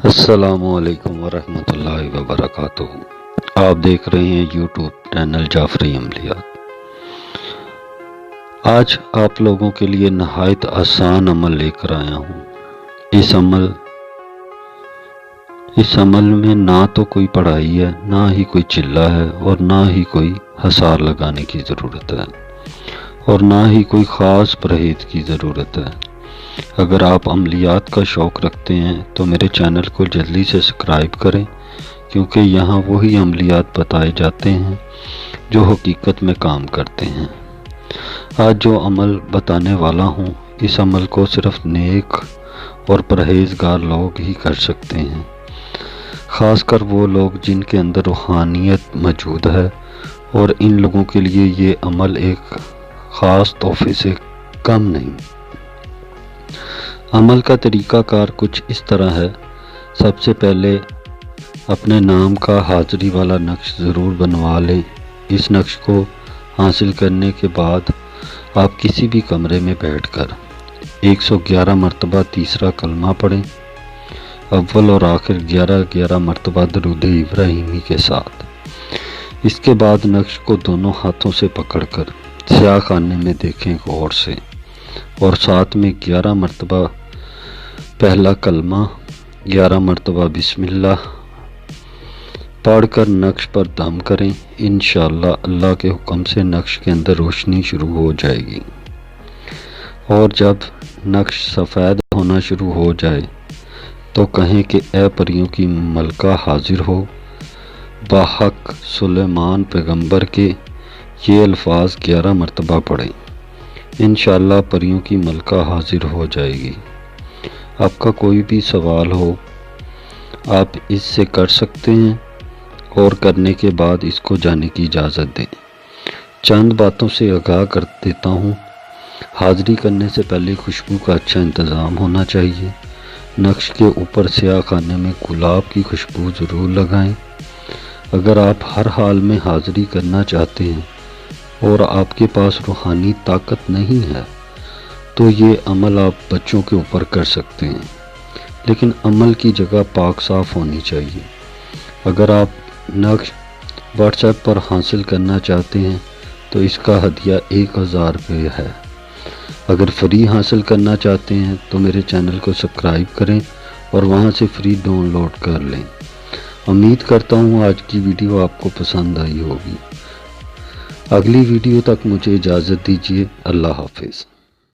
السلام علیکم ورحمۃ اللہ وبرکاتہ۔ آپ دیکھ رہے ہیں یوٹیوب چینل جعفری عملیات۔ آج آپ لوگوں کے لیے نہایت آسان عمل لے کر آیا ہوں۔ اس عمل میں نہ تو کوئی پڑھائی ہے، نہ ہی کوئی چلہ ہے، اور نہ ہی کوئی حصار لگانے کی ضرورت ہے، اور نہ ہی کوئی خاص پرہیز کی ضرورت ہے۔ اگر آپ عملیات کا شوق رکھتے ہیں تو میرے چینل کو جلدی سے سبسکرائب کریں، کیونکہ یہاں وہی عملیات بتائے جاتے ہیں جو حقیقت میں کام کرتے ہیں۔ آج جو عمل بتانے والا ہوں، اس عمل کو صرف نیک اور پرہیزگار لوگ ہی کر سکتے ہیں، خاص کر وہ لوگ جن کے اندر روحانیت موجود ہے، اور ان لوگوں کے لیے یہ عمل ایک خاص تحفے سے کم نہیں۔ عمل کا طریقہ کار کچھ اس طرح ہے۔ سب سے پہلے اپنے نام کا حاضری والا نقش ضرور بنوا لیں۔ اس نقش کو حاصل کرنے کے بعد آپ کسی بھی کمرے میں بیٹھ کر 111 مرتبہ تیسرا کلمہ پڑھیں، اول اور آخر 11 مرتبہ درود ابراہیمی کے ساتھ۔ اس کے بعد نقش کو دونوں ہاتھوں سے پکڑ کر سیاہ خانے میں دیکھیں غور سے، اور ساتھ میں 11 مرتبہ پہلا کلمہ، 11 مرتبہ بسم اللہ پڑھ کر نقش پر دم کریں۔ انشاءاللہ اللہ کے حکم سے نقش کے اندر روشنی شروع ہو جائے گی، اور جب نقش سفید ہونا شروع ہو جائے تو کہیں کہ اے پریوں کی ملکہ حاضر ہو، باحق سلیمان پیغمبر کے یہ الفاظ 11 مرتبہ پڑھیں۔ انشاءاللہ پریوں کی ملکہ حاضر ہو جائے گی۔ آپ کا کوئی بھی سوال ہو آپ اس سے کر سکتے ہیں، اور کرنے کے بعد اس کو جانے کی اجازت دیں۔ چند باتوں سے آگاہ کر دیتا ہوں۔ حاضری کرنے سے پہلے خوشبو کا اچھا انتظام ہونا چاہیے۔ نقش کے اوپر سیاہ خانے میں گلاب کی خوشبو ضرور لگائیں۔ اگر آپ ہر حال میں حاضری کرنا چاہتے ہیں اور آپ کے پاس روحانی طاقت نہیں ہے تو یہ عمل آپ بچوں کے اوپر کر سکتے ہیں، لیکن عمل کی جگہ پاک صاف ہونی چاہیے۔ اگر آپ نقش واٹس ایپ پر حاصل کرنا چاہتے ہیں تو اس کا ہدیہ 1000 روپے ہے۔ اگر فری حاصل کرنا چاہتے ہیں تو میرے چینل کو سبسکرائب کریں اور وہاں سے فری ڈاؤن لوڈ کر لیں۔ امید کرتا ہوں آج کی ویڈیو آپ کو پسند آئی ہوگی۔ اگلی ویڈیو تک مجھے اجازت دیجیے۔ اللہ حافظ۔